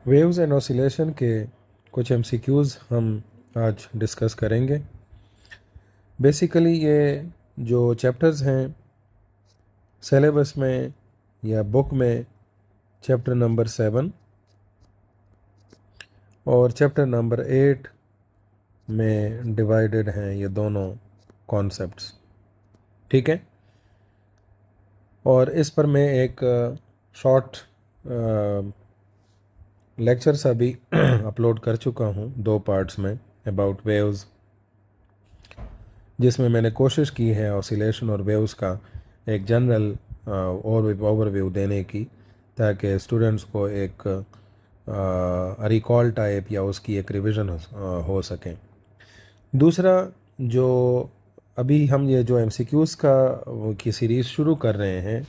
Waves and oscillation के कुछ MCQs हम आज डिस्कस करेंगे। बेसिकली ये जो चैप्टर्स हैं सिलेबस में या बुक में, चैप्टर नंबर 7 और चैप्टर नंबर 8 में डिवाइडेड हैं ये दोनों कॉन्सेप्ट्स। ठीक है, और इस पर मैं एक शॉर्ट लेक्चर सा भी अपलोड कर चुका हूँ 2 पार्ट्स में अबाउट वेव्स, जिसमें मैंने कोशिश की है ऑसिलेशन और वेव्स का एक जनरल ओवरव्यू देने की, ताकि स्टूडेंट्स को एक रिकॉल टाइप या उसकी एक रिवीजन हो सके। दूसरा, जो अभी हम ये जो एमसीक्यूज़ की सीरीज़ शुरू कर रहे हैं,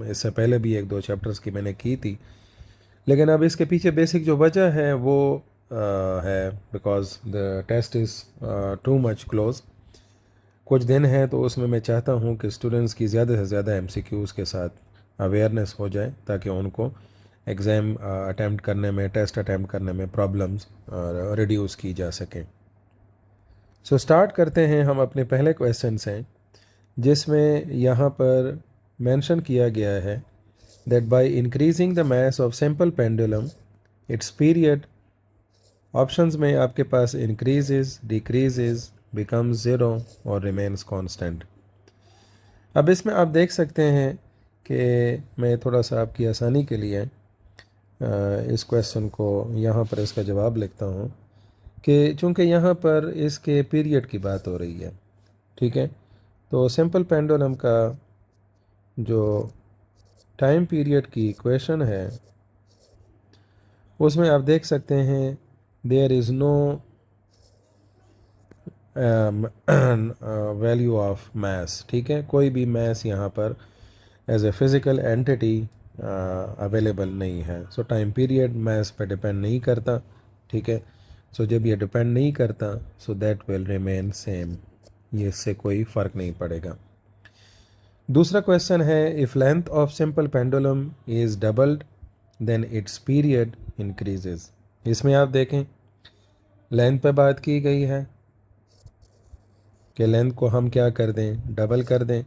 इससे पहले भी 1-2 चैप्टर्स की मैंने की थी, लेकिन अब इसके पीछे बेसिक जो वजह है वो है because the test is too much close. कुछ दिन है तो उसमें मैं चाहता हूँ कि स्टूडेंट्स की ज़्यादा से ज़्यादा एमसीक्यूज़ के साथ अवेयरनेस हो जाए, ताकि उनको एग्ज़ाम अटैम्प्ट करने में, टेस्ट अटैम्प्ट करने में प्रॉब्लम्स रिड्यूस की जा सकें। सो स्टार्ट करते हैं हम अपने पहले क्वेश्चन से, जिसमें यहाँ पर मेंशन किया गया है that by increasing the mass of simple pendulum it's period, options में आपके पास इंक्रीजेज, डिक्रीजेज, बिकम्स ज़ीरो और रिमेन्स कांस्टेंट। अब इसमें आप देख सकते हैं कि मैं थोड़ा सा आपकी आसानी के लिए इस क्वेश्चन को यहाँ पर इसका जवाब लिखता हूँ कि चूँकि यहाँ पर इसके पीरियड की बात हो रही है, ठीक है, तो सिंपल पेंडुलम का जो टाइम पीरियड की इक्वेशन है उसमें आप देख सकते हैं there is no value of mass. ठीक है, कोई भी मास यहाँ पर as a physical entity available नहीं है। सो टाइम पीरियड मास पे डिपेंड नहीं करता। ठीक है, सो जब ये डिपेंड नहीं करता so that will remain same, ये इससे कोई फ़र्क नहीं पड़ेगा। दूसरा क्वेश्चन है if length of simple pendulum is doubled then its period increases. इसमें आप देखें लेंथ पे बात की गई है कि लेंथ को हम क्या कर दें, डबल कर दें,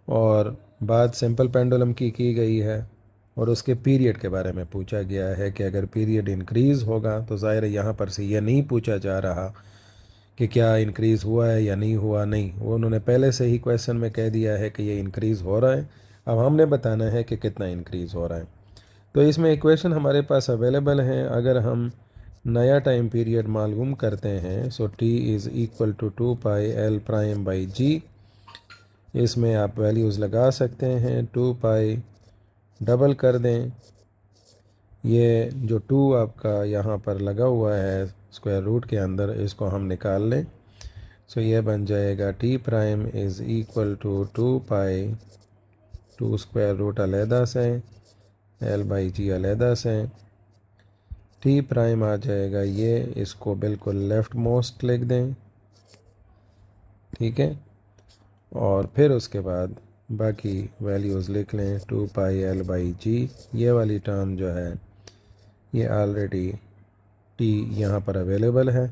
और बात सिंपल पेंडुलम की गई है और उसके पीरियड के बारे में पूछा गया है कि अगर पीरियड इंक्रीज़ होगा तो ज़ाहिर है यहाँ पर से ये नहीं पूछा जा रहा कि क्या इंक्रीज़ हुआ है या नहीं हुआ। नहीं, वो उन्होंने पहले से ही क्वेश्चन में कह दिया है कि ये इंक्रीज़ हो रहा है। अब हमने बताना है कि कितना इंक्रीज़ हो रहा है। तो इसमें इक्वेशन हमारे पास अवेलेबल हैं। अगर हम नया टाइम पीरियड मालूम करते हैं so t is equal to 2πL'/g। इसमें आप वैल्यूज़ लगा सकते हैं। 2π डबल कर दें, ये जो 2 आपका यहाँ पर लगा हुआ है स्क्वायर रूट के अंदर, इसको हम निकाल लें। सो ये बन जाएगा t' is equal to 2π, 2 square root अलहदा से, L/g अलहदा से, t' आ जाएगा ये, इसको बिल्कुल लेफ़्ट मोस्ट लिख दें। ठीक है, और फिर उसके बाद बाकी वैल्यूज़ लिख लें। 2πL/g, ये वाली टर्म जो है ये ऑलरेडी t यहाँ पर अवेलेबल है।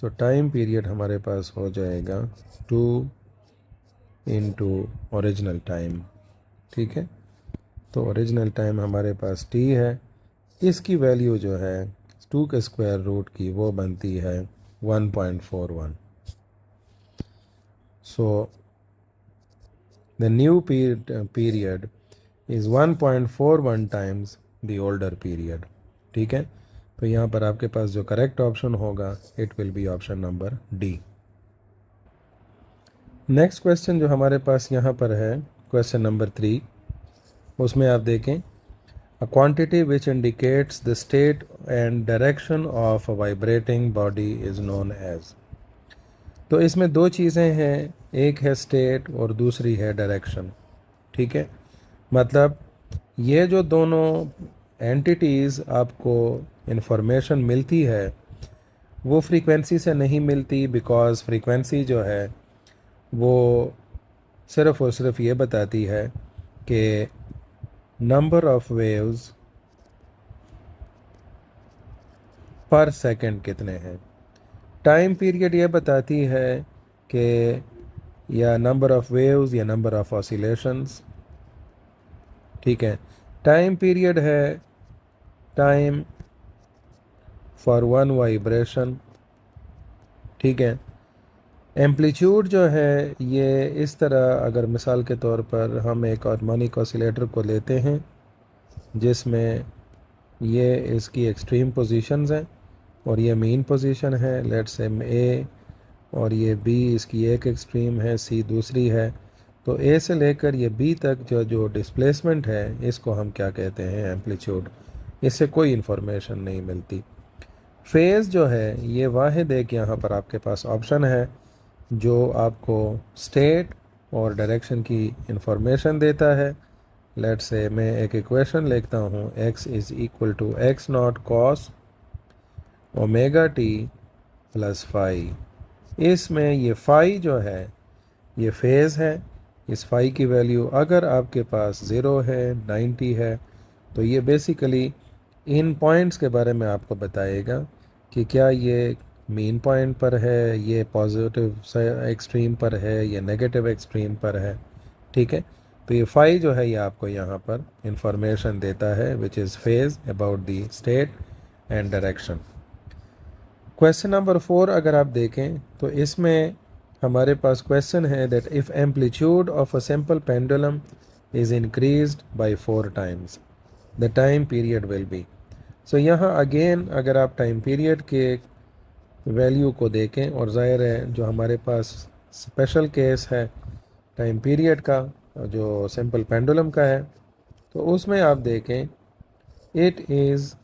सो टाइम पीरियड हमारे पास हो जाएगा 2 इंटू ओरिजिनल टाइम। ठीक है, तो ओरिजिनल टाइम हमारे पास t है, इसकी वैल्यू जो है 2 के स्क्वायर रूट की वो बनती है 1.41। So the new period is 1.41 times the older period. ठीक है, तो यहाँ पर आपके पास जो करेक्ट ऑप्शन होगा it will B option number D. Next question जो हमारे पास यहाँ पर है क्वेश्चन नंबर 3, उसमें आप देखें a quantity which indicates the state and direction of a vibrating body is known as। तो इसमें 2 चीज़ें हैं, एक है स्टेट और दूसरी है डायरेक्शन। ठीक है, मतलब ये जो दोनों एंटिटीज़ आपको इंफॉर्मेशन मिलती है वो फ्रीक्वेंसी से नहीं मिलती, बिकॉज़ फ्रीक्वेंसी जो है वो सिर्फ़ और सिर्फ ये बताती है कि नंबर ऑफ़ वेव्स पर सेकंड कितने हैं। टाइम पीरियड ये बताती है कि या नंबर ऑफ वेव्स या नंबर ऑफ ऑसिलेशंस, ठीक है। टाइम पीरियड है टाइम फॉर वन वाइब्रेशन, ठीक है। एम्पलीट्यूड जो है ये इस तरह, अगर मिसाल के तौर पर हम एक हार्मोनिक ऑसिलेटर को लेते हैं जिसमें ये इसकी एक्सट्रीम पोजीशंस हैं और ये मीन पोजीशन है, लेट्स से ए, और ये बी इसकी एक एक्सट्रीम है, सी दूसरी है। तो ए से लेकर ये बी तक जो जो डिस्प्लेसमेंट है इसको हम क्या कहते हैं, एम्पलीट्यूड। इससे कोई इन्फॉर्मेशन नहीं मिलती। फेज़ जो है ये वाहिद एक यहाँ पर आपके पास ऑप्शन है जो आपको स्टेट और डायरेक्शन की इंफॉर्मेशन देता है। लेट्स से मैं एक इक्वेशन लिखता हूँ, x is equal to x naught cos omega t plus phi. इसमें ये फाई जो है ये फेज़ है। इस फाई की वैल्यू अगर आपके पास 0 है, 90 है, तो ये बेसिकली इन पॉइंट्स के बारे में आपको बताएगा कि क्या ये मीन पॉइंट पर है, ये पॉजिटिव एक्सट्रीम पर है, या नेगेटिव एक्सट्रीम पर है, ठीक है। तो ये फाई जो है ये आपको यहाँ पर इंफॉर्मेशन देता है which is phase about the state and direction. Question number 4 अगर आप देखें तो इसमें हमारे पास क्वेश्चन है that if amplitude of a simple pendulum is increased by 4 times the time period will be. So यहाँ अगेन अगर आप टाइम पीरियड के वैल्यू को देखें, और ज़ाहिर है जो हमारे पास स्पेशल केस है टाइम पीरियड का जो सिंपल पेंडुलम का है, तो उसमें आप देखें it is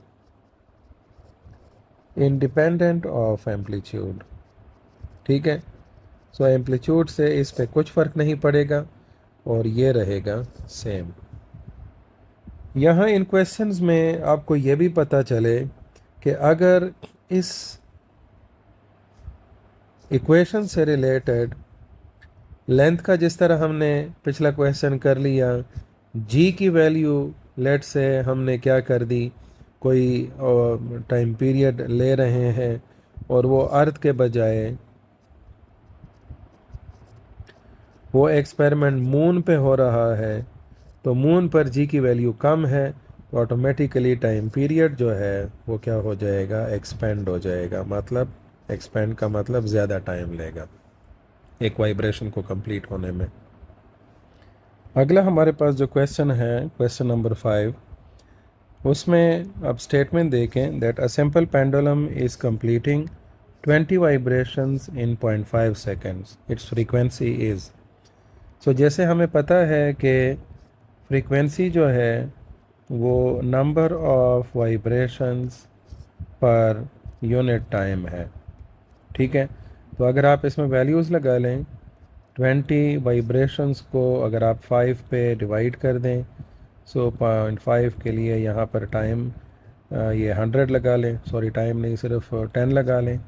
independent of amplitude, ठीक है। सो एम्पलीट्यूड से इस पे कुछ फ़र्क नहीं पड़ेगा और ये रहेगा सेम। यहाँ इन क्वेश्चंस में आपको ये भी पता चले कि अगर इस इक्वेशन से रिलेटेड लेंथ का, जिस तरह हमने पिछला क्वेश्चन कर लिया, जी की वैल्यू लेट से हमने क्या कर दी, कोई टाइम पीरियड ले रहे हैं और वो अर्थ के बजाय वो एक्सपेरिमेंट मून पे हो रहा है, तो मून पर जी की वैल्यू कम है, तो ऑटोमेटिकली टाइम पीरियड जो है वो क्या हो जाएगा, एक्सपेंड हो जाएगा। मतलब एक्सपेंड का मतलब ज़्यादा टाइम लेगा एक वाइब्रेशन को कंप्लीट होने में। अगला हमारे पास जो क्वेश्चन है क्वेश्चन नंबर 5, उसमें आप स्टेटमेंट देखें that a simple pendulum is completing 20 vibrations in 0.5 seconds, its frequency is. So जैसे हमें पता है कि फ्रीक्वेंसी जो है वो number of vibrations per unit time है, ठीक है। तो अगर आप इसमें वैल्यूज़ लगा लें, 20 वाइब्रेशंस को अगर आप 5 पे डिवाइड कर दें, सो 0.5 के लिए यहाँ पर टाइम ये 100 लगा लें, सॉरी टाइम नहीं, सिर्फ 10 लगा लें,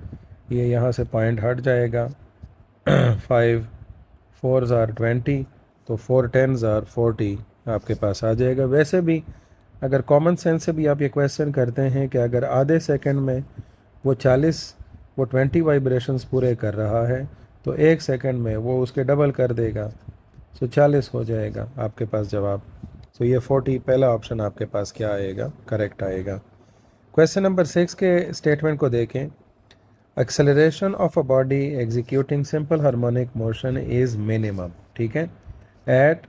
ये यहाँ से पॉइंट हट जाएगा। 5 4s are 20, तो 4 10s are 40 आपके पास आ जाएगा। वैसे भी अगर कॉमन सेंस से भी आप ये क्वेश्चन करते हैं कि अगर आधे सेकंड में वो 20 वाइब्रेशंस पूरे कर रहा है, तो एक सेकंड में वो उसके डबल कर देगा, सो 40 हो जाएगा आपके पास जवाब। सो ये 40 पहला ऑप्शन आपके पास क्या आएगा, करेक्ट आएगा। क्वेश्चन नंबर 6 के स्टेटमेंट को देखें, acceleration of a body executing simple harmonic motion is minimum, ठीक है, at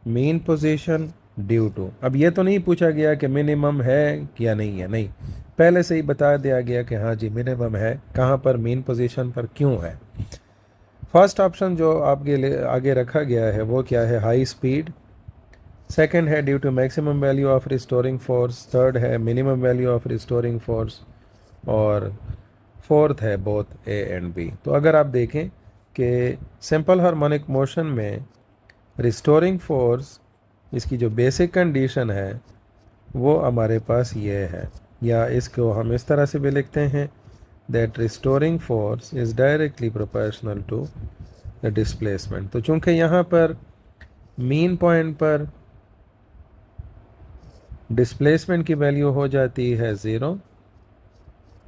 mean position due to. अब ये तो नहीं पूछा गया कि मिनिमम है या नहीं है, नहीं, पहले से ही बता दिया गया कि हाँ जी मिनिमम है। कहाँ पर, मीन पोजीशन पर। क्यों है? फर्स्ट ऑप्शन जो आपके लिए आगे रखा गया है वो क्या है, हाई स्पीड। सेकंड है due to maximum value of restoring force. Third है minimum value of restoring force. और फोर्थ है बोथ ए एंड बी। तो अगर आप देखें कि सिंपल हार्मोनिक मोशन में रिस्टोरिंग फोर्स, इसकी जो बेसिक कंडीशन है वो हमारे पास ये है, या इसको हम इस तरह से भी लिखते हैं that restoring force is directly proportional to the displacement. तो चूंकि यहाँ पर मीन पॉइंट पर डिस्प्लेसमेंट की वैल्यू हो जाती है 0,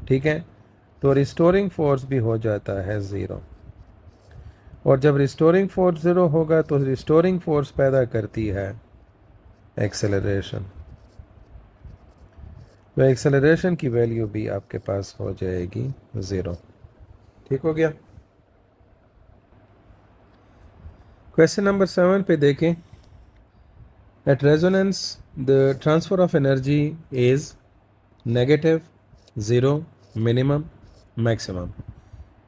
ठीक है, तो रिस्टोरिंग फोर्स भी हो जाता है ज़ीरो। और जब रिस्टोरिंग फोर्स ज़ीरो होगा तो रिस्टोरिंग फोर्स पैदा करती है एक्सेलरेशन। तो एक्सेलरेशन की वैल्यू भी आपके पास हो जाएगी ज़ीरो। ठीक हो गया। क्वेश्चन नंबर 7 पे देखें। At resonance the transfer of energy is negative, zero, minimum, maximum.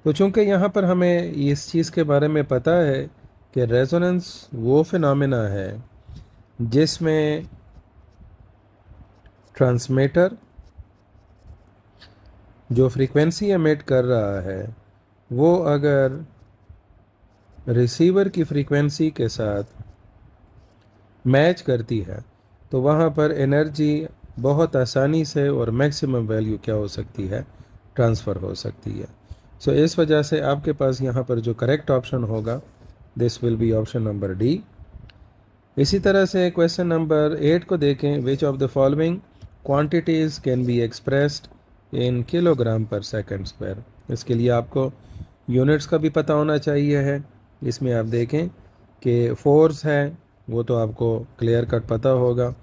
तो चूंकि यहाँ पर हमें इस चीज़ के बारे में पता है कि रेजोनेंस वो फिनोमेना है जिसमें ट्रांसमीटर जो फ्रीक्वेंसी एमिट कर रहा है वो अगर रिसीवर की फ्रीक्वेंसी के साथ मैच करती है तो वहाँ पर एनर्जी बहुत आसानी से और मैक्सिमम वैल्यू क्या हो सकती है, ट्रांसफ़र हो सकती है। सो इस वजह से आपके पास यहाँ पर जो करेक्ट ऑप्शन होगा this will be option number D. इसी तरह से क्वेश्चन नंबर 8 को देखें। Which of the following quantities can be expressed in kilogram पर सेकंड स्क्वायर। इसके लिए आपको यूनिट्स का भी पता होना चाहिए है। इसमें आप देखें कि फोर्स है वो तो आपको क्लियर कट पता होगा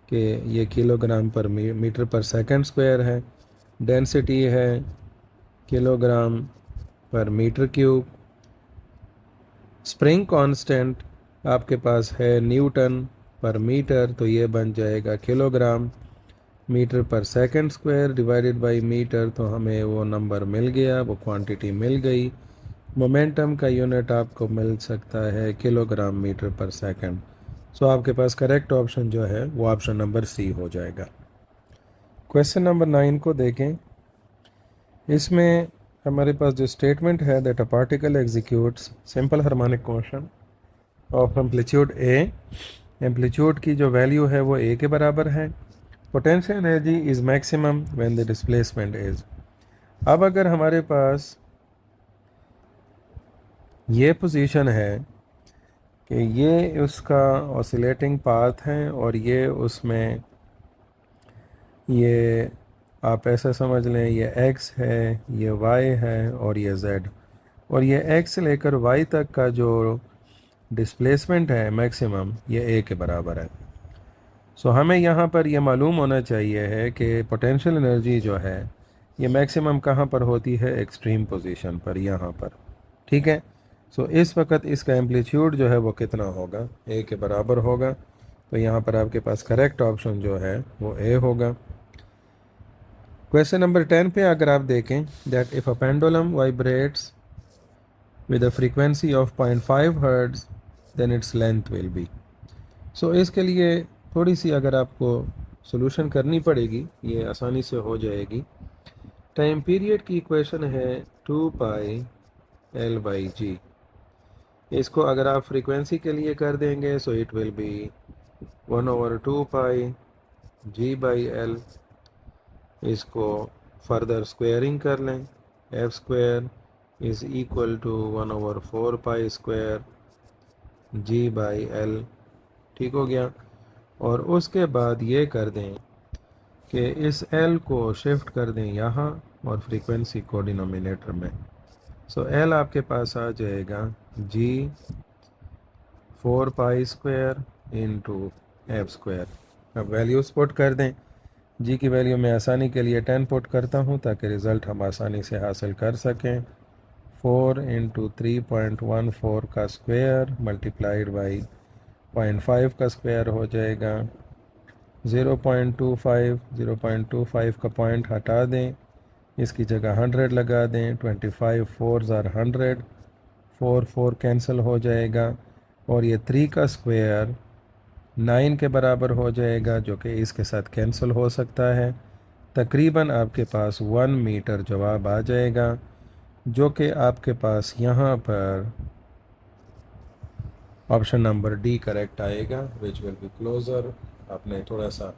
कि ये किलोग्राम पर मीटर पर सेकंड स्क्वायर है। डेंसिटी है किलोग्राम पर मीटर क्यूब। स्प्रिंग कांस्टेंट आपके पास है न्यूटन पर मीटर, तो ये बन जाएगा kilogram metre per second square divided by metre. तो हमें वो नंबर मिल गया, वो क्वांटिटी मिल गई। मोमेंटम का यूनिट आपको मिल सकता है किलोग्राम मीटर पर सेकंड। सो आपके पास करेक्ट ऑप्शन जो है वो ऑप्शन नंबर सी हो जाएगा। क्वेश्चन नंबर 9 को देखें। इसमें हमारे पास जो स्टेटमेंट है that a particle executes simple harmonic motion of amplitude A. Amplitude की जो वैल्यू है वो ए के बराबर है। Potential energy is maximum when the displacement is. अब अगर हमारे पास ये पोजीशन है कि ये उसका ऑसिलेटिंग पाथ है और ये उसमें ये आप ऐसा समझ लें ये x है, ये y है और ये z, और ये x से लेकर y तक का जो डिस्प्लेसमेंट है मैक्सिमम ये a के बराबर है। सो हमें यहाँ पर ये मालूम होना चाहिए है कि पोटेंशियल एनर्जी जो है ये मैक्सिमम कहाँ पर होती है, एक्सट्रीम पोजीशन पर, यहाँ पर। ठीक है, सो इस वक्त इसका एम्पलीट्यूड जो है वो कितना होगा, a के बराबर होगा। तो यहाँ पर आपके पास करेक्ट ऑप्शन जो है वो a होगा। क्वेश्चन नंबर 10 पे अगर आप देखें that if a pendulum vibrates with a frequency of 0.5 hertz then its length will be. So इसके लिए थोड़ी सी अगर आपको सॉल्यूशन करनी पड़ेगी, ये आसानी से हो जाएगी। टाइम पीरियड की इक्वेशन है 2 पाई एल बाई जी। इसको अगर आप फ्रीक्वेंसी के लिए कर देंगे so it will be 1/2 pi g by l. इसको फर्दर स्क्वेयरिंग कर लें, f square is equal to 1/4 pi square g by l. ठीक हो गया। और उसके बाद ये कर दें कि इस एल को शिफ्ट कर दें यहाँ और फ्रीक्वेंसी को डिनोमिनेटर में। सो एल आपके पास आ जाएगा जी 4 पाई स्क्वेयर इंटू एफ स्क्वेयर। अब वैल्यूज पुट कर दें। जी की वैल्यू मैं आसानी के लिए 10 पुट करता हूँ ताकि रिज़ल्ट हम आसानी से हासिल कर सकें। 4 इंटू 3.14 का स्क्वायर मल्टीप्लाइड बाई 0.5 का स्क्वायर हो जाएगा। 0.25 का पॉइंट हटा दें, इसकी जगह 100 लगा दें। 25 4 ज़ार 100, 4 कैंसिल हो जाएगा और ये 3 का स्क्वायर 9 के बराबर हो जाएगा जो कि इसके साथ कैंसिल हो सकता है। तकरीबन आपके पास 1 मीटर जवाब आ जाएगा जो कि आपके पास यहाँ पर ऑप्शन नंबर डी करेक्ट आएगा, विच विल बी क्लोज़र। आपने थोड़ा सा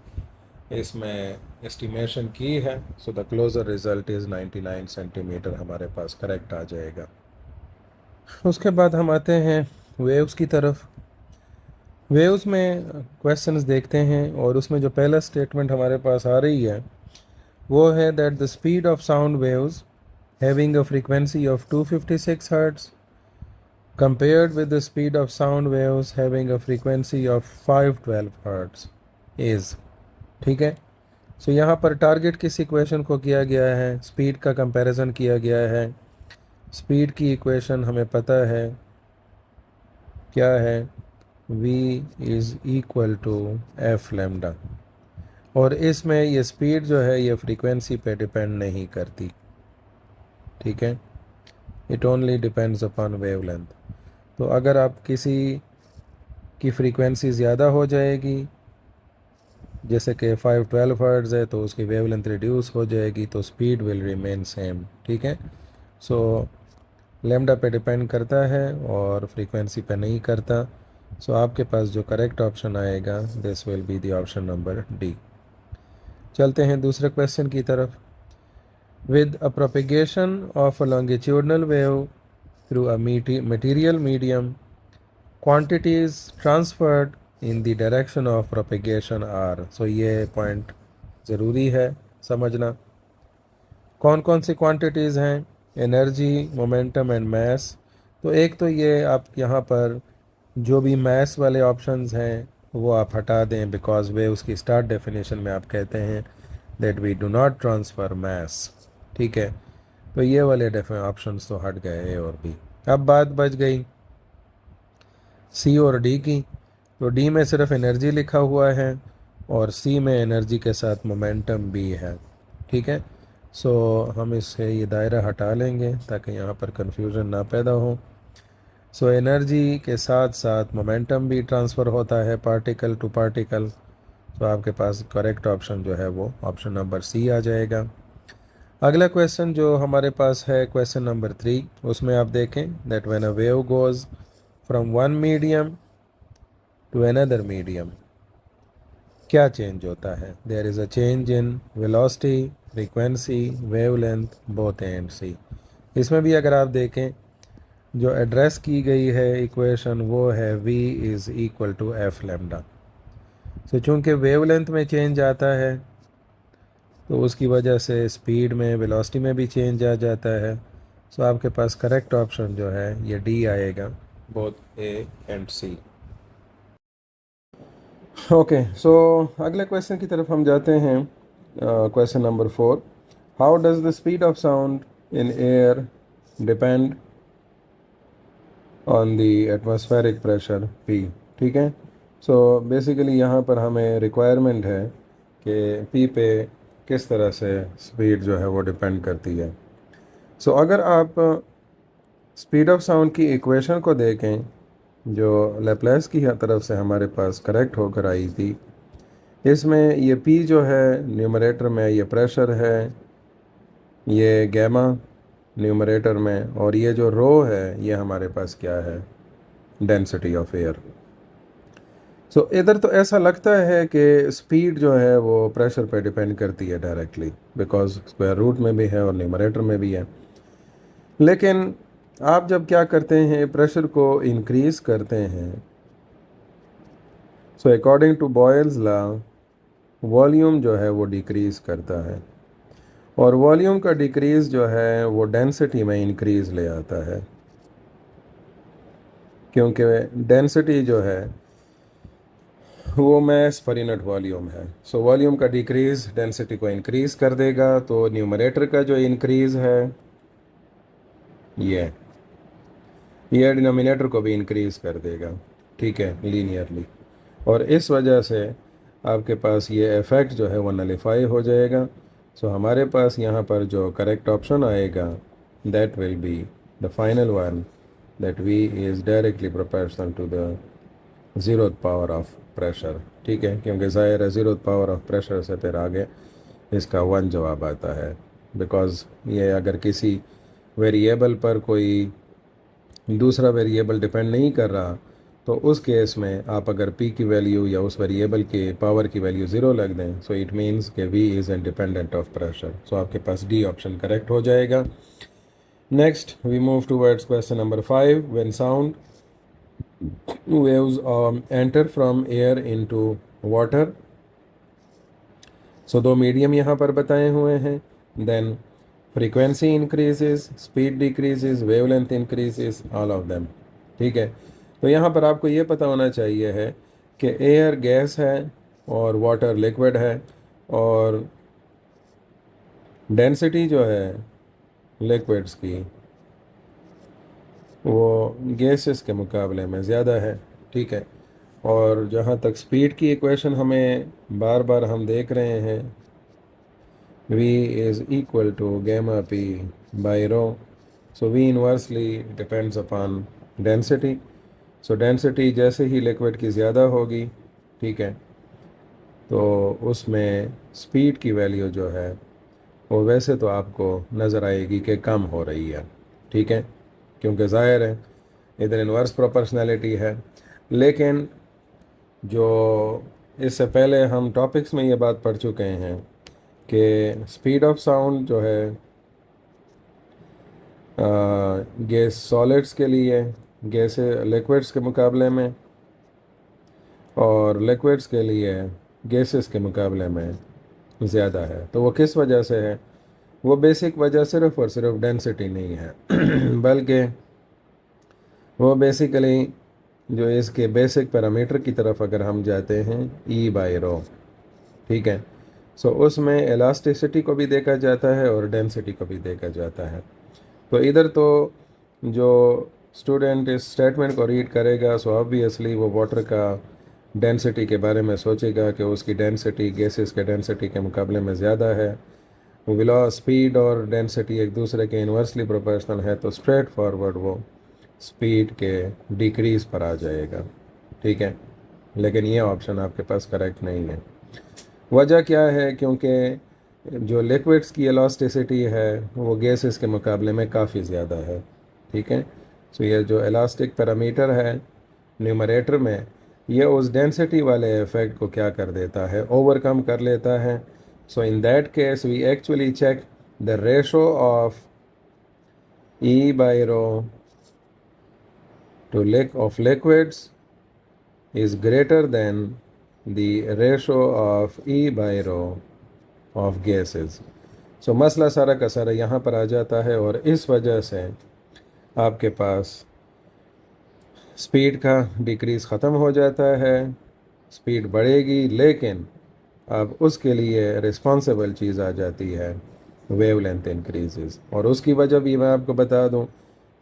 इसमें एस्टिमेशन की है, so the closer result is 99 centimetre हमारे पास करेक्ट आ जाएगा। उसके बाद हम आते हैं वेव्स की तरफ। वेव्स में क्वेश्चंस देखते हैं और उसमें जो पहला स्टेटमेंट हमारे पास आ रही है वो है that the speed of sound waves having a frequency of 256 hertz compared with the speed of sound waves having a frequency of 512 hertz is, ठीक है। सो यहाँ पर टारगेट किस इक्वेशन को किया गया है, स्पीड का कंपैरिजन किया गया है। स्पीड की इक्वेशन हमें पता है क्या है, v is equal to F lambda, और इसमें ये स्पीड जो है ये फ्रीक्वेंसी पे डिपेंड नहीं करती, ठीक है। It only depends upon wavelength. तो अगर आप किसी की फ्रीक्वेंसी ज़्यादा हो जाएगी, जैसे कि 512 हर्ट्ज़ है, तो उसकी वेवलेंथ रिड्यूस हो जाएगी, तो स्पीड विल रिमेन सेम, ठीक है। सो लेमडा पे डिपेंड करता है और फ्रीक्वेंसी पे नहीं करता। सो आपके पास जो करेक्ट ऑप्शन आएगा this will be the option number D. चलते हैं दूसरे क्वेश्चन की तरफ। With a propagation of a longitudinal wave through a material medium, quantities transferred in the direction of propagation are, so ये पॉइंट ज़रूरी है समझना। कौन कौन सी क्वांटिटीज़ हैं, एनर्जी, मोमेंटम एंड मास। तो एक तो ये आप यहाँ पर जो भी मास वाले ऑप्शंस हैं वो आप हटा दें, बिकॉज वे उसकी स्टार्ट डेफिनेशन में आप कहते हैं that we do not transfer mass, ठीक है। तो ये वाले ऑप्शंस तो हट गए, ए और बी। अब बात बच गई सी और डी की। तो डी में सिर्फ एनर्जी लिखा हुआ है और सी में एनर्जी के साथ मोमेंटम भी है, ठीक है। सो हम इससे ये दायरा हटा लेंगे ताकि यहाँ पर कंफ्यूजन ना पैदा हो। सो एनर्जी के साथ साथ मोमेंटम भी ट्रांसफ़र होता है पार्टिकल टू पार्टिकल। तो आपके पास करेक्ट ऑप्शन जो है वो ऑप्शन नंबर सी आ जाएगा। अगला क्वेश्चन जो हमारे पास है क्वेश्चन नंबर 3, उसमें आप देखें that when a wave goes from one medium to another medium, क्या चेंज होता है। There is a change in velocity, frequency, wavelength, both A and C. इसमें भी अगर आप देखें जो एड्रेस की गई है इक्वेशन वो है v is equal to F lambda. So चूँकि वेवलेंथ में चेंज आता है तो उसकी वजह से स्पीड में, वेलोसिटी में भी चेंज आ जाता है। सो आपके पास करेक्ट ऑप्शन जो है ये डी आएगा, both A and C. Okay, so अगले क्वेश्चन की तरफ हम जाते हैं। Question number 4, how does the speed of sound in air depend on the atmospheric pressure P, ठीक है। सो बेसिकली यहाँ पर हमें रिक्वायरमेंट है कि पी पे किस तरह से स्पीड जो है वो डिपेंड करती है। सो अगर आप स्पीड ऑफ साउंड की इक्वेशन को देखें जो लेप्लेस की तरफ से हमारे पास करेक्ट होकर आई थी, इसमें ये पी जो है न्यूमरेटर में ये प्रेशर है, ये गैमा न्यूमरेटर में, और ये जो रो है ये हमारे पास क्या है, डेंसिटी ऑफ एयर। सो इधर तो ऐसा लगता है कि स्पीड जो है वो प्रेशर पे डिपेंड करती है डायरेक्टली, बिकॉज स्क्वायर रूट में भी है और न्यूमरेटर में भी है। लेकिन आप जब क्या करते हैं, प्रेशर को इंक्रीज करते हैं, so according to Boyle's law volume जो है वो डिक्रीज करता है, और वॉल्यूम का डिक्रीज जो है वो डेंसिटी में इंक्रीज ले आता है, क्योंकि डेंसिटी जो है वो मैस पर यूनिट वॉल्यूम है। सो वॉल्यूम का डिक्रीज डेंसिटी को इंक्रीज कर देगा, तो न्यूमरेटर का जो इंक्रीज है ये डिनोमिनेटर को भी इंक्रीज कर देगा, ठीक है, लीनियरली। और इस वजह से आपके पास ये इफ़ेक्ट जो है वो नलीफाई हो जाएगा। सो हमारे पास यहाँ पर जो करेक्ट ऑप्शन आएगा that will be the final one, that v is directly proportional to the zero power of pressure, ठीक है, क्योंकि ज़ाहिर है ज़ीरो पावर ऑफ प्रेशर से फिर आगे इसका 1 जवाब आता है, बिकॉज़ ये अगर किसी वेरिएबल पर कोई दूसरा वेरिएबल डिपेंड नहीं कर रहा, तो उस केस में आप अगर p की वैल्यू या उस वेरिएबल के पावर की वैल्यू 0 लग दें, सो इट मीन्स कि v is independent of pressure. So आपके पास डी ऑप्शन करेक्ट हो जाएगा। Next we move towards question number 5, when sound waves enter from air into water, so दो मीडियम यहाँ पर बताए हुए हैं। Then frequency increases, speed decreases, wavelength increases, all of them. ठीक है, तो यहाँ पर आपको ये पता होना चाहिए है कि एयर गैस है और वाटर लिक्विड है, और डेंसिटी जो है लिक्विड्स की वो गैसेस के मुकाबले में ज़्यादा है। ठीक है, और जहाँ तक स्पीड की इक्वेशन हमें बार बार हम देख रहे हैं, v is equal to gamma p by rho. So v inversely depends upon density. So density जैसे ही लिक्विड की ज़्यादा होगी, ठीक है, तो उसमें स्पीड की वैल्यू जो है वो वैसे तो आपको नज़र आएगी कि कम हो रही है। ठीक है, क्योंकि ज़ाहिर है इधर इन्वर्स प्रोपोर्शनैलिटी है। लेकिन जो इससे पहले हम टॉपिक्स में ये बात पढ़ चुके हैं कि स्पीड ऑफ साउंड जो है गैस सॉलिड्स के लिए, गैस लिक्विड्स के मुकाबले में, और लिक्विड्स के लिए गैसेस के मुकाबले में ज़्यादा है। तो वो किस वजह से है? वो बेसिक वजह सिर्फ और सिर्फ डेंसिटी नहीं है बल्कि वो बेसिकली जो इसके बेसिक पैरामीटर की तरफ अगर हम जाते हैं, ई बाई रो, ठीक है, सो उसमें इलास्टिसिटी को भी देखा जाता है और डेंसिटी को भी देखा जाता है। तो इधर तो जो स्टूडेंट इस स्टेटमेंट को रीड करेगा सो ऑब्वियसली वो वाटर का डेंसिटी के बारे में सोचेगा कि उसकी डेंसिटी गैसेस के डेंसिटी के मुकाबले में ज़्यादा है। विला स्पीड और डेंसिटी एक दूसरे के इन्वर्सली प्रोपोर्शनल है, तो स्ट्रेट फॉरवर्ड वो स्पीड के डिक्रीज़ पर आ जाएगा। ठीक है, लेकिन ये ऑप्शन आपके पास करेक्ट नहीं है। वजह क्या है? क्योंकि जो लिक्विड्स की इलास्टिसिटी है वो गैसेस के मुकाबले में काफ़ी ज़्यादा है। ठीक है, सो ये जो इलास्टिक पैरामीटर है न्यूमरेटर में, ये उस डेंसिटी वाले इफेक्ट को क्या कर देता है, ओवरकम कर लेता है। So in that case we actually check the ratio of E by rho to of liquids is greater than the ratio of E by rho of gases. So मसला सारा का सारा यहाँ पर आ जाता है, और इस वजह से आपके पास स्पीड का डिक्रीज़ ख़त्म हो जाता है, स्पीड बढ़ेगी, लेकिन अब उसके लिए रिस्पॉन्सिबल चीज़ आ जाती है वेवलेंथ इंक्रीजेस। और उसकी वजह भी मैं आपको बता दूं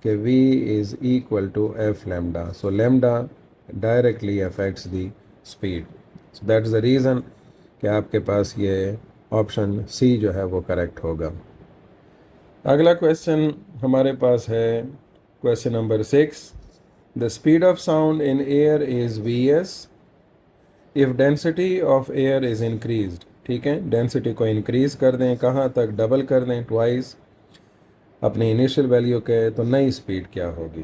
कि v is equal to f lambda. So lambda directly affects the speed. So that's the reason कि आपके पास ये ऑप्शन C जो है वो करेक्ट होगा। अगला क्वेश्चन हमारे पास है question number 6। The speed of sound in air is vs if density of air is increased. ठीक है, डेंसिटी को इंक्रीज़ कर दें, कहाँ तक? डबल कर दें, ट्वाइस अपनी इनिशियल वैल्यू के, तो नई स्पीड क्या होगी?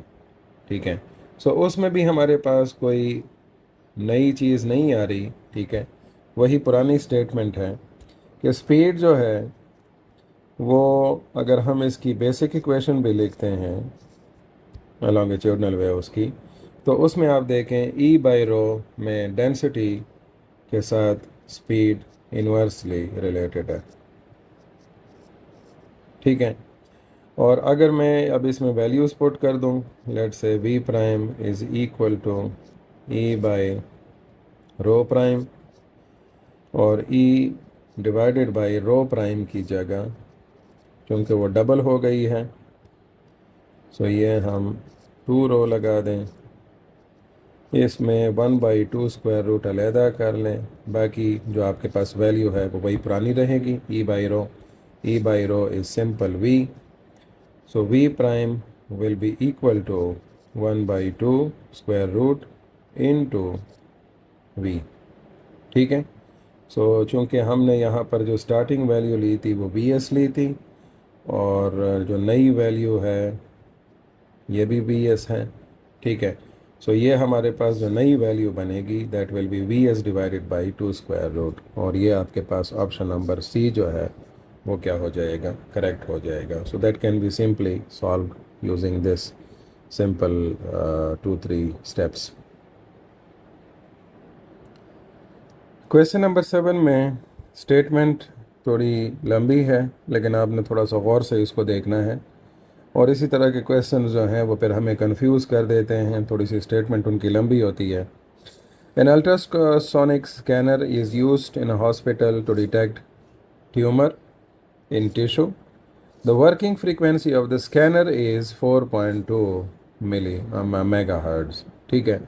ठीक है, सो उसमें भी हमारे पास कोई नई चीज़ नहीं आ रही। ठीक है, वही पुरानी स्टेटमेंट है कि स्पीड जो है वो, अगर हम इसकी बेसिक इक्वेशन भी लिखते हैं लॉन्गिट्यूडनल वे उसकी, तो उसमें आप देखें ई बाई रो में डेंसिटी के साथ स्पीड इन्वर्सली रिलेटेड है। ठीक है, और अगर मैं अब इसमें वैल्यूज़ पुट कर दूं, let say v prime is equal to e by rho prime, और e divided by rho prime की जगह, क्योंकि वो डबल हो गई है, सो ये हम 2 रो लगा दें, इसमें 1/2 स्क्वायर रूट अलहदा कर लें, बाकी जो आपके पास वैल्यू है वो वही पुरानी रहेगी, E by rho. E by rho is simple V, so v prime will be equal to 1/2 square root into v। ठीक है, सो चूँकि हमने यहाँ पर जो स्टार्टिंग वैल्यू ली थी वो vs ली थी, और जो नई वैल्यू है ये भी vs है। ठीक है, सो ये हमारे पास जो नई वैल्यू बनेगी that will be vs divided by 2 square root, और ये आपके पास ऑप्शन नंबर सी जो है वो क्या हो जाएगा? करेक्ट हो जाएगा। So that can be simply solve using this simple 2-3 steps. Question number 7 में स्टेटमेंट थोड़ी लंबी है, लेकिन आपने थोड़ा सा गौर से इसको देखना है। और इसी तरह के क्वेश्चन जो हैं वो फिर हमें कंफ्यूज कर देते हैं, थोड़ी सी स्टेटमेंट उनकी लंबी होती है। An ultrasonic scanner is used in a hospital to detect tumour in tissue. The working frequency of the scanner is 4.2 milli megahertz. ठीक है,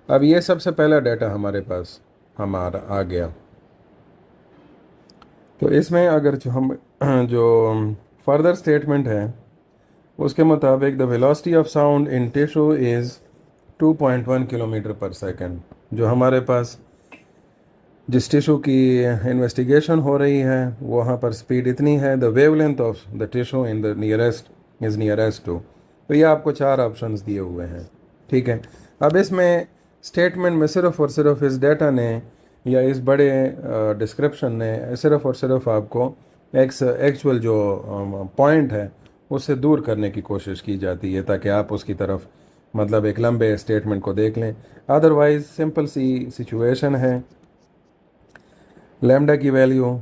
अब ये सबसे पहला डाटा हमारे पास हमारा आ गया। तो इसमें अगर जो हम जो फर्दर स्टेटमेंट है उसके मुताबिक the velocity of sound in tissue is 2.1 kilometre पर सेकंड। जो हमारे पास जिस टिश्यू की इन्वेस्टिगेशन हो रही है वहाँ पर स्पीड इतनी है। The wavelength of the tissue in the nearest to. तो ये आपको 4 ऑप्शंस दिए हुए हैं। ठीक है, अब इसमें स्टेटमेंट में सिर्फ और सिर्फ इस डेटा ने या इस बड़े डिस्क्रिप्शन ने सिर्फ और सिर्फ आपको एक्चुअल जो पॉइंट है उससे दूर करने की कोशिश की जाती है, ताकि आप उसकी तरफ मतलब एक लंबे स्टेटमेंट को देख लें। अदरवाइज सिंपल सी सिचुएशन है, लैम्डा की वैल्यू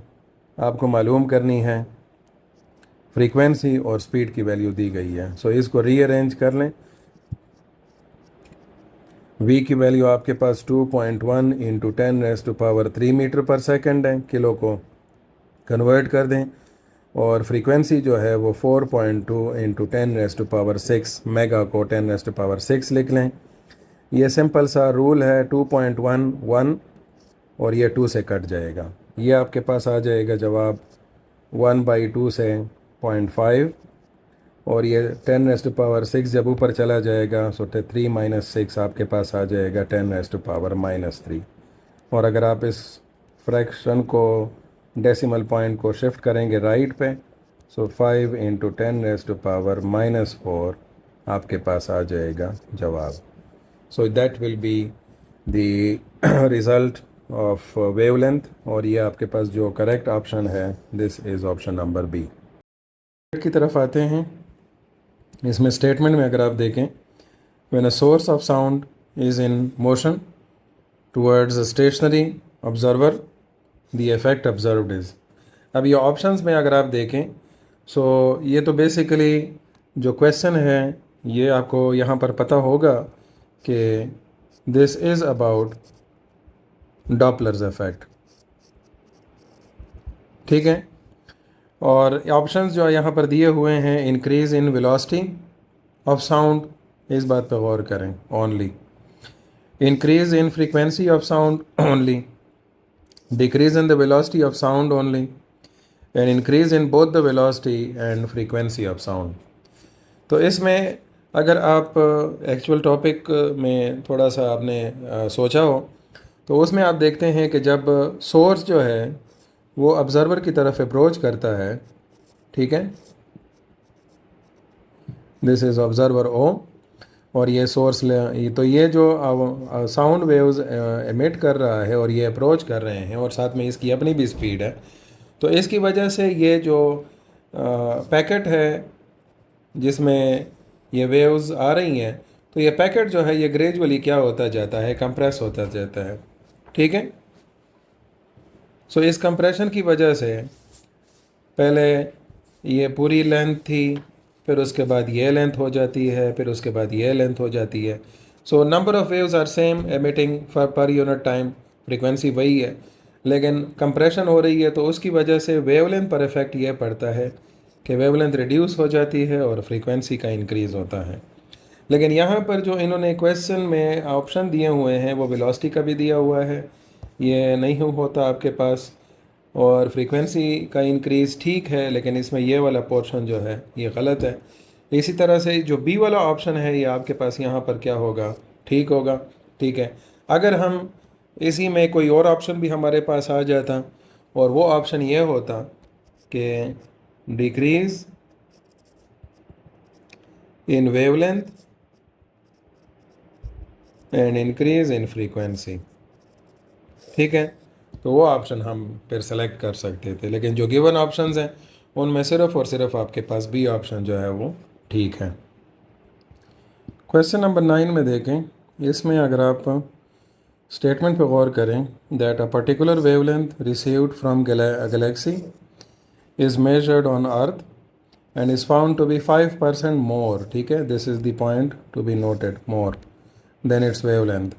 आपको मालूम करनी है, फ्रीक्वेंसी और स्पीड की वैल्यू दी गई है। सो इसको रीअरेंज कर लें। v की वैल्यू आपके पास 2.1 इंटू 10⁻³ मीटर पर सेकंड है, किलो को कन्वर्ट कर दें। और फ्रीक्वेंसी जो है वो 4.2 इंटू 10⁻6 मेगा को 10⁻6 लिख लें। ये सिंपल सा रूल है, 2.11 और ये 2 से कट जाएगा। ये आपके पास आ जाएगा जवाब 1/2 से 0.5, और ये 10⁻6 जब ऊपर चला जाएगा सो 3 - 6 आपके पास आ जाएगा 10⁻³ और अगर आप इस फ्रैक्शन को डेसिमल पॉइंट को शिफ्ट करेंगे राइट पे, सो 5 इंटू 10⁻⁻4 आपके पास आ जाएगा जवाब। So that will be the result of wavelength, और ये आपके पास जो करेक्ट ऑप्शन है this is option number B. की तरफ आते हैं। इसमें स्टेटमेंट में अगर आप देखें, when a source of sound is in motion towards a stationary observer the effect observed is. अब ये ऑप्शंस में अगर आप देखें, सो ये तो बेसिकली जो क्वेश्चन है ये आपको यहाँ पर पता होगा कि this is about Doppler's effect. ठीक है, और ऑप्शंस जो यहाँ पर दिए हुए हैं, increase in velocity of sound, इस बात पर गौर करें only. Increase in frequency of sound only, decrease in the velocity of sound only, and increase in both the velocity and frequency of sound. तो इसमें अगर आप एक्चुअल टॉपिक में थोड़ा सा आपने सोचा हो तो उसमें आप देखते हैं कि जब सोर्स जो है वो ऑब्जर्वर की तरफ अप्रोच करता है, ठीक है, दिस इज़ ऑब्जर्वर ओ, और ये सोर्स तो ये जो साउंड वेव्स एमिट कर रहा है और ये अप्रोच कर रहे हैं और साथ में इसकी अपनी भी स्पीड है, तो इसकी वजह से ये जो पैकेट है जिसमें ये वेव्स आ रही हैं, तो ये पैकेट जो है ये ग्रेजुअली क्या होता जाता है, कंप्रेस होता जाता है। ठीक है, सो इस कंप्रेशन की वजह से पहले ये पूरी लेंथ थी, फिर उसके बाद ये लेंथ हो जाती है, फिर उसके बाद ये लेंथ हो जाती है। So number of waves are same emitting per unit time, frequency वही है, लेकिन कंप्रेशन हो रही है तो उसकी वजह से वेवलेंथ पर इफेक्ट ये पड़ता है कि वेवलेंथ रिड्यूस हो जाती है और फ्रीक्वेंसी का इंक्रीज़ होता है। लेकिन यहाँ पर जो इन्होंने क्वेश्चन में ऑप्शन दिए हुए हैं वो वेलोसिटी का भी दिया हुआ है, ये नहीं होता आपके पास, और फ्रीक्वेंसी का इंक्रीज़ ठीक है, लेकिन इसमें ये वाला पोर्शन जो है ये गलत है। इसी तरह से जो बी वाला ऑप्शन है ये आपके पास यहाँ पर क्या होगा, ठीक होगा। ठीक है, अगर हम इसी में कोई और ऑप्शन भी हमारे पास आ जाता और वो ऑप्शन ये होता कि decrease in wavelength and increase in frequency, ठीक है, तो वो ऑप्शन हम फिर सेलेक्ट कर सकते थे। लेकिन जो गिवन ऑप्शंस हैं उनमें सिर्फ और सिर्फ आपके पास बी ऑप्शन जो है वो ठीक है। क्वेश्चन नंबर 9 में देखें, इसमें अगर आप स्टेटमेंट पे गौर करें that a particular wavelength received from galaxy is measured on earth and is found to be 5% more, ठीक है, this is the point to be noted, more than its wavelength.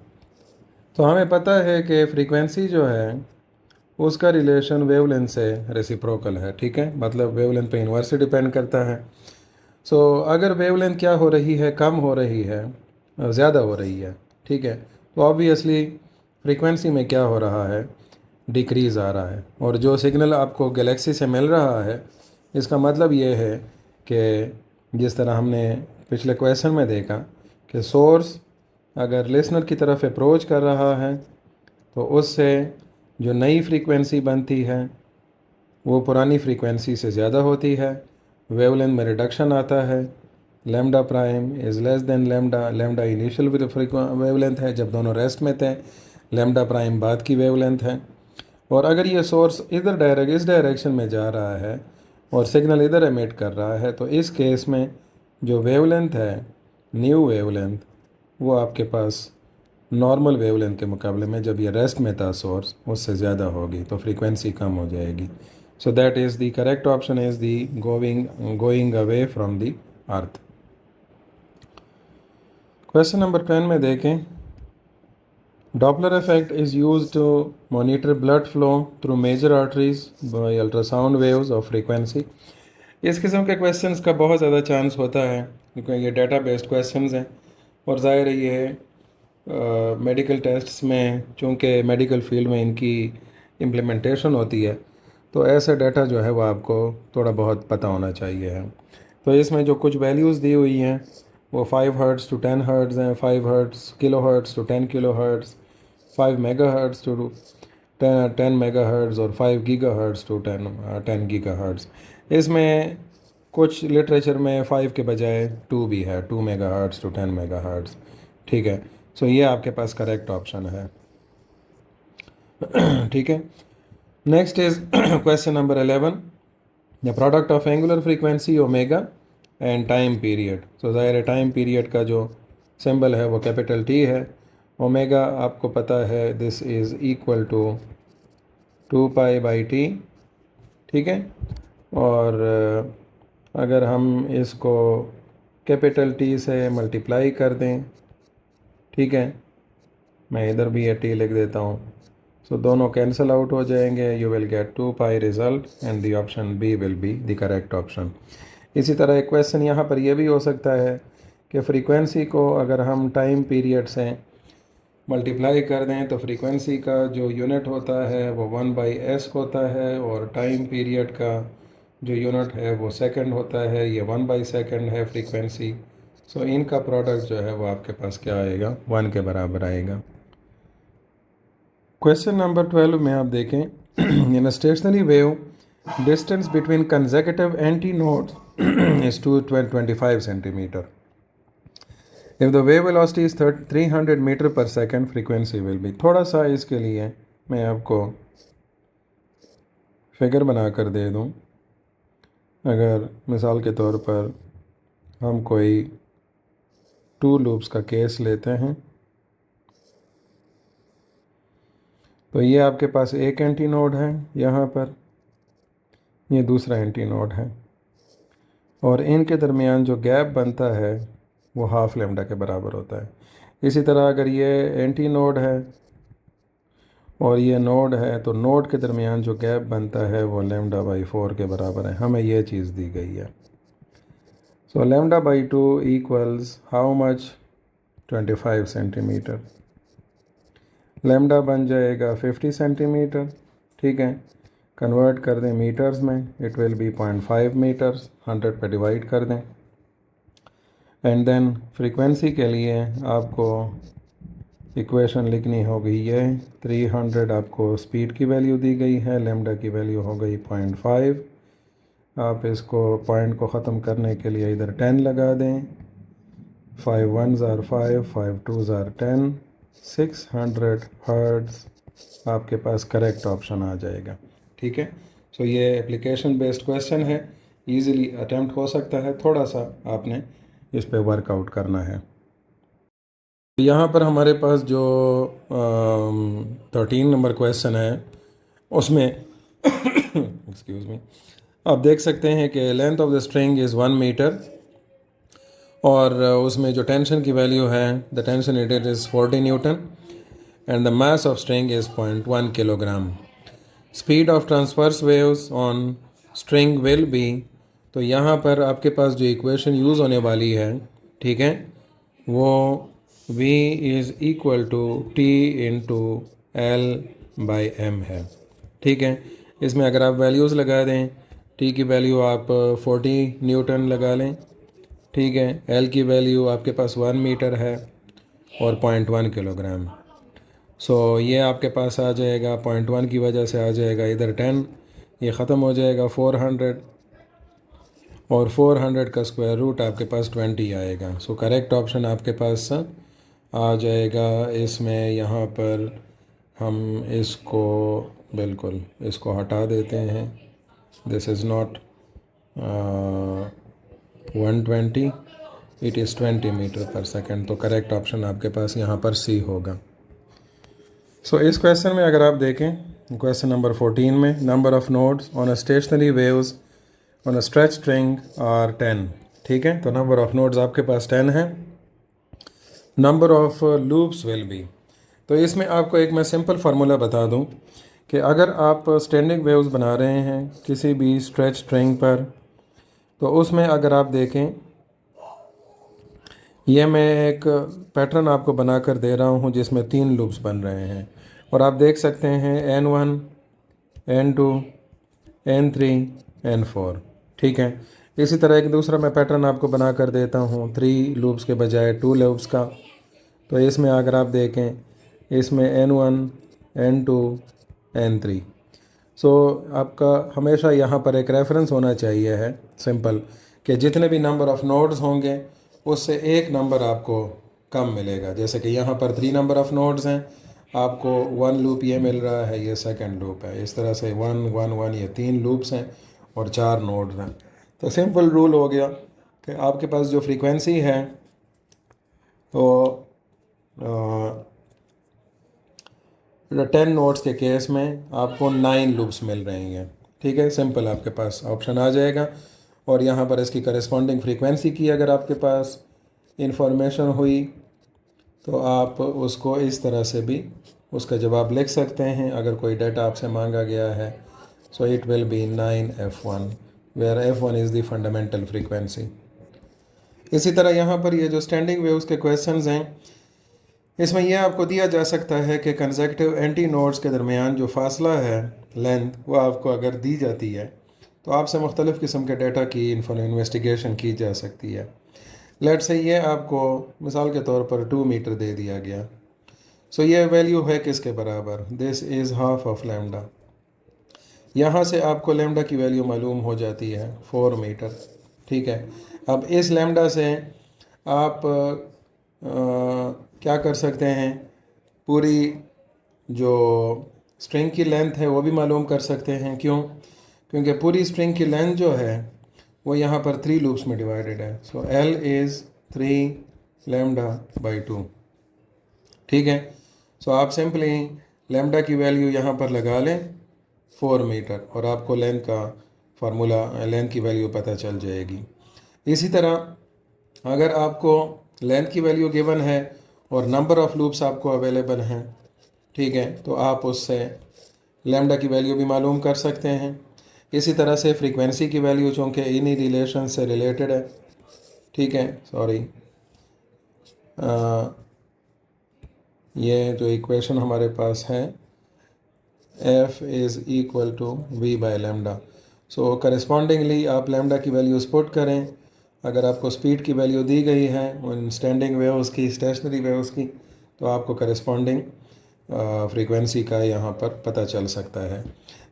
तो हमें पता है कि फ्रीक्वेंसी जो है उसका रिलेशन वेवलेंथ से रेसिप्रोकल है, ठीक है, मतलब वेवलेंथ पे इन्वर्सली डिपेंड करता है। सो अगर वेवलेंथ क्या हो रही है, कम हो रही है, ज़्यादा हो रही है, ठीक है, तो ऑब्वियसली फ्रीक्वेंसी में क्या हो रहा है, डिक्रीज़ आ रहा है। और जो सिग्नल आपको गैलेक्सी से मिल रहा है इसका मतलब ये है कि जिस तरह हमने पिछले क्वेश्चन में देखा कि सोर्स अगर लिसनर की तरफ अप्रोच कर रहा है तो उससे जो नई फ्रीक्वेंसी बनती है वो पुरानी फ्रीक्वेंसी से ज़्यादा होती है, वेवलेंथ में रिडक्शन आता है, lambda prime is less than lambda, lambda initial wavelength है जब दोनों रेस्ट में थे, लैम्डा प्राइम बाद की वेवलेंथ है। और अगर ये सोर्स इस डायरेक्शन में जा रहा है और सिग्नल इधर एमिट कर रहा है तो इस केस में जो वेवलेंथ है, न्यू वेवलेंथ, वो आपके पास नॉर्मल वेवलेंथ के मुकाबले में जब ये रेस्ट में था सोर्स उससे ज़्यादा होगी, तो फ्रीक्वेंसी कम हो जाएगी। So that is the correct option is the going away from the earth. Question number 10 में देखें, Doppler effect is used to monitor blood flow through major arteries by ultrasound waves of frequency. इस किस्म के questions का बहुत ज़्यादा chance होता है क्योंकि ये डाटा बेस्ड क्वेश्चंस हैं और ज़ाहिर है ये मेडिकल टेस्ट्स में, चूँकि मेडिकल फील्ड में इनकी इम्प्लीमेंटेशन होती है तो ऐसा डाटा जो है वो आपको थोड़ा बहुत पता होना चाहिए है। तो इसमें जो कुछ वैल्यूज़ दी हुई हैं वो 5 हर्ट्ज़ टू 10 हर्ट्ज़ हैं, 5 hertz kilo hertz to 10 kilo hertz, 5 mega hertz to 10 mega hertz और 5 giga hertz to 10 giga hertz. इसमें कुछ लिटरेचर में 5 के बजाय 2 भी है, 2 mega hertz to 10 mega hertz, ठीक है। सो ये आपके पास करेक्ट ऑप्शन है, ठीक है। Next is question number 11, the product of angular frequency omega and time period. So ज़ाहिर है टाइम पीरियड का जो सिंबल है वो कैपिटल टी है, ओमेगा आपको पता है this is equal to 2π/t, ठीक है। और अगर हम इसको कैपिटल टी से मल्टीप्लाई कर दें, ठीक है, मैं इधर भी ये टी लिख देता हूँ, सो दोनों कैंसिल आउट हो जाएंगे, you will get 2π result and the option B will be the correct option. इसी तरह एक क्वेश्चन यहाँ पर यह भी हो सकता है कि फ्रीक्वेंसी को अगर हम टाइम पीरियड से मल्टीप्लाई कर दें तो फ्रीक्वेंसी का जो यूनिट होता है वो 1/s होता है और टाइम पीरियड का जो यूनिट है वो सेकंड होता है, ये 1/सेकंड है फ्रीक्वेंसी। सो इनका प्रोडक्ट जो है वो आपके पास क्या आएगा, 1 के बराबर आएगा। क्वेश्चन नंबर 12 में आप देखें, in a stationary wave distance between consecutive antinodes is 225 centimetre. If the wave velocity is 300 metre per second, frequency will be. थोड़ा सा इसके लिए मैं आपको फिगर बना कर दे दूं। अगर मिसाल के तौर पर हम कोई 2 लूप्स का केस लेते हैं तो ये आपके पास एक एंटी नोड है यहाँ पर, ये दूसरा एंटी नोड है और इनके दरमियान जो गैप बनता है वो हाफ लैम्डा के बराबर होता है। इसी तरह अगर ये एंटी नोड है और ये नोड है तो नोड के दरमियान जो गैप बनता है वो λ/4 के बराबर है, हमें ये चीज़ दी गई है। So λ/2 equals how much, 25 centimetre. Lambda बन जाएगा 50 सेंटीमीटर, ठीक है, कन्वर्ट कर दें मीटर्स में, इट विल बी 0.5 मीटर्स, 100 पे डिवाइड कर दें। एंड देन फ्रीक्वेंसी के लिए आपको इक्वेशन लिखनी होगी ये 300 आपको स्पीड की वैल्यू दी गई है, लैम्डा की वैल्यू हो गई 0.5। आप इसको पॉइंट को ख़त्म करने के लिए इधर 10 लगा दें, 5 1s are 5, 5 2s are 10, 600 hertz आपके पास करेक्ट ऑप्शन आ जाएगा, ठीक है। सो ये एप्लीकेशन बेस्ड क्वेश्चन है, इजीली अटेम्प्ट हो सकता है, थोड़ा सा आपने इस पे वर्कआउट करना है। यहाँ पर हमारे पास जो 13 नंबर क्वेश्चन है उसमें एक्सक्यूज़ मी, आप देख सकते हैं कि length of the string is 1 metre और उसमें जो टेंशन की वैल्यू है, the tension it is 40 newton and the mass of string is 0.1 kilogram. Speed of transverse waves on string will be, तो यहाँ पर आपके पास जो इक्वेशन यूज़ होने वाली है, ठीक है, वो v is equal to T into l by m है। ठीक है, इसमें अगर आप वैल्यूज़ लगा दें, t की वैल्यू आप 40 न्यूटन लगा लें, ठीक है, l की वैल्यू आपके पास 1 मीटर है और 0.1 किलोग्राम। सो ये आपके पास आ जाएगा 0.1 की वजह से आ जाएगा इधर 10, ये ख़त्म हो जाएगा 400 और 400 का स्क्वायर रूट आपके पास 20 आएगा। सो करेक्ट ऑप्शन आपके पास आ जाएगा इसमें। यहाँ पर हम इसको बिल्कुल इसको हटा देते हैं, this is not 120, it is 20 metre per second. तो करेक्ट ऑप्शन आपके पास यहाँ पर सी होगा। सो इस क्वेश्चन में अगर आप देखें क्वेश्चन नंबर 14 में, number of nodes on a stationary waves on a stretch string are 10। ठीक है, तो नंबर ऑफ नोड्स आपके पास 10 है। Number of loops will be, तो इसमें आपको एक मैं सिंपल फार्मूला बता दूं कि अगर आप स्टैंडिंग वेव्स बना रहे हैं किसी भी स्ट्रेच स्ट्रिंग पर, तो उसमें अगर आप देखें, ये मैं एक पैटर्न आपको बनाकर दे रहा हूँ जिसमें 3 लूप्स बन रहे हैं और आप देख सकते हैं N1, N2, N3, N4। ठीक है, इसी तरह एक दूसरा मैं पैटर्न आपको बना कर देता हूँ 3 लूप्स के बजाय 2 लूप्स का। तो इसमें अगर आप देखें, इसमें N1, N2, N3। सो आपका हमेशा यहाँ पर एक रेफरेंस होना चाहिए है सिंपल, कि जितने भी नंबर ऑफ़ नोड्स होंगे उससे एक नंबर आपको कम मिलेगा। जैसे कि यहाँ पर 3 नंबर ऑफ़ नोड्स हैं, आपको 1 लूप ये मिल रहा है, ये सेकंड लूप है। इस तरह से 1 1 1 ये 3 लूप्स हैं और 4 नोड्स हैं। तो सिंपल रूल हो गया कि आपके पास जो फ्रीक्वेंसी है तो 10 नोड्स के केस में आपको 9 लूप्स मिल रही हैं। ठीक है, सिंपल आपके पास ऑप्शन आ जाएगा और यहाँ पर इसकी करस्पॉन्डिंग फ्रीक्वेंसी की अगर आपके पास इंफॉर्मेशन हुई तो आप उसको इस तरह से भी उसका जवाब लिख सकते हैं। अगर कोई डाटा आपसे मांगा गया है, so it will be 9f1 where f1 is the fundamental frequency. इसी तरह यहाँ पर ये जो स्टैंडिंग वेव्स के क्वेश्चंस हैं, इसमें यह आपको दिया जा सकता है कि कंसेक्टिव एंटी नोड्स के दरमियान जो फासला है, लेंथ, वो आपको अगर दी जाती है तो आपसे मुख्तलिफ़ किस्म के डाटा की इन्वेस्टिगेशन की जा सकती है। लेट से ये आपको मिसाल के तौर पर 2 मीटर दे दिया गया, सो ये वैल्यू है किसके बराबर, this is half of lambda. यहाँ से आपको लैम्डा की वैल्यू मालूम हो जाती है 4 मीटर। ठीक है, अब इस लैम्डा से आप क्या कर सकते हैं, पूरी जो स्ट्रिंग की लेंथ है वो भी मालूम कर सकते हैं। क्यों? क्योंकि पूरी स्ट्रिंग की लेंथ जो है वो यहाँ पर 3 लूप्स में डिवाइडेड है। सो L इज़ 3 लैम्डा बाई 2। ठीक है, सो आप सिंपली लैम्डा की वैल्यू यहाँ पर लगा लें 4 मीटर और आपको लेंथ का फार्मूला, लेंथ की वैल्यू पता चल जाएगी। इसी तरह अगर आपको लेंथ की वैल्यू गिवन है और नंबर ऑफ़ लूप्स आपको अवेलेबल हैं, ठीक है, तो आप उससे लैम्डा की वैल्यू भी मालूम कर सकते हैं। इसी तरह से फ्रीक्वेंसी की वैल्यू चूँकि इन्हीं रिलेशन से रिलेटेड है, ठीक है, सॉरी, ये जो इक्वेशन हमारे पास है F is equal to V by lambda. So correspondingly आप लैम्डा की वैल्यूज़ पुट करें। अगर आपको स्पीड की वैल्यू दी गई है उन स्टैंडिंग वेव्स की, स्टेशनरी वेव्स की, तो आपको करस्पॉन्डिंग फ्रीक्वेंसी का यहाँ पर पता चल सकता है।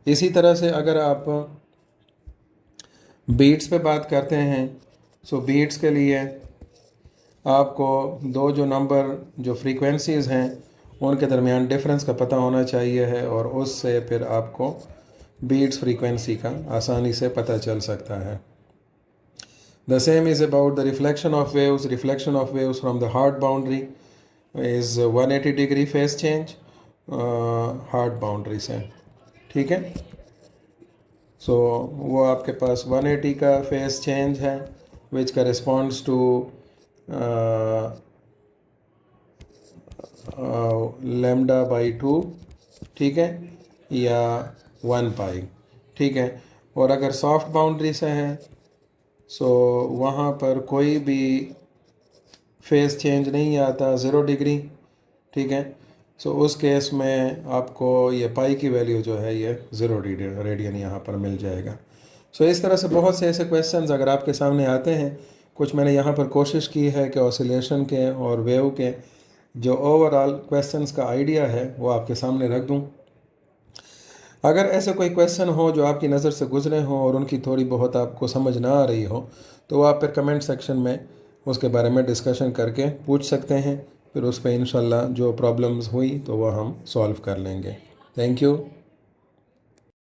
इसी तरह से अगर आप बीट्स पे बात करते हैं, सो बीट्स के लिए आपको दो जो नंबर जो फ्रीक्वेंसीज़ हैं उनके दरमियान डिफरेंस का पता होना चाहिए है और उससे फिर आपको बीट्स फ्रीक्वेंसी का आसानी से पता चल सकता है। The same is about the reflection of waves from the hard boundary. Is 180 degree face change hard boundary से, ठीक है। सो वो आपके पास 180 का फेस चेंज है विच करस्पॉन्ड्स टू लेमडा बाई 2, ठीक है, या 1 पाई, ठीक है। और अगर सॉफ्ट बाउंड्री से है सो वहाँ पर कोई भी फेस चेंज नहीं आता 0 डिग्री, ठीक है। सो उस केस में आपको ये पाई की वैल्यू जो है ये 0 रेडियन यहाँ पर मिल जाएगा। सो इस तरह से बहुत से ऐसे क्वेश्चंस अगर आपके सामने आते हैं, कुछ मैंने यहाँ पर कोशिश की है कि ऑसिलेशन के और वेव के जो ओवरऑल क्वेश्चंस का आइडिया है वो आपके सामने रख दूँ। अगर ऐसे कोई क्वेश्चन हो जो आपकी नज़र से गुजरे हों और उनकी थोड़ी बहुत आपको समझ ना आ रही हो तो आप फिर कमेंट सेक्शन में उसके बारे में डिस्कशन करके पूछ सकते हैं, फिर उस पर इंशाल्लाह जो प्रॉब्लम्स हुई तो वह हम सॉल्व कर लेंगे। Thank you.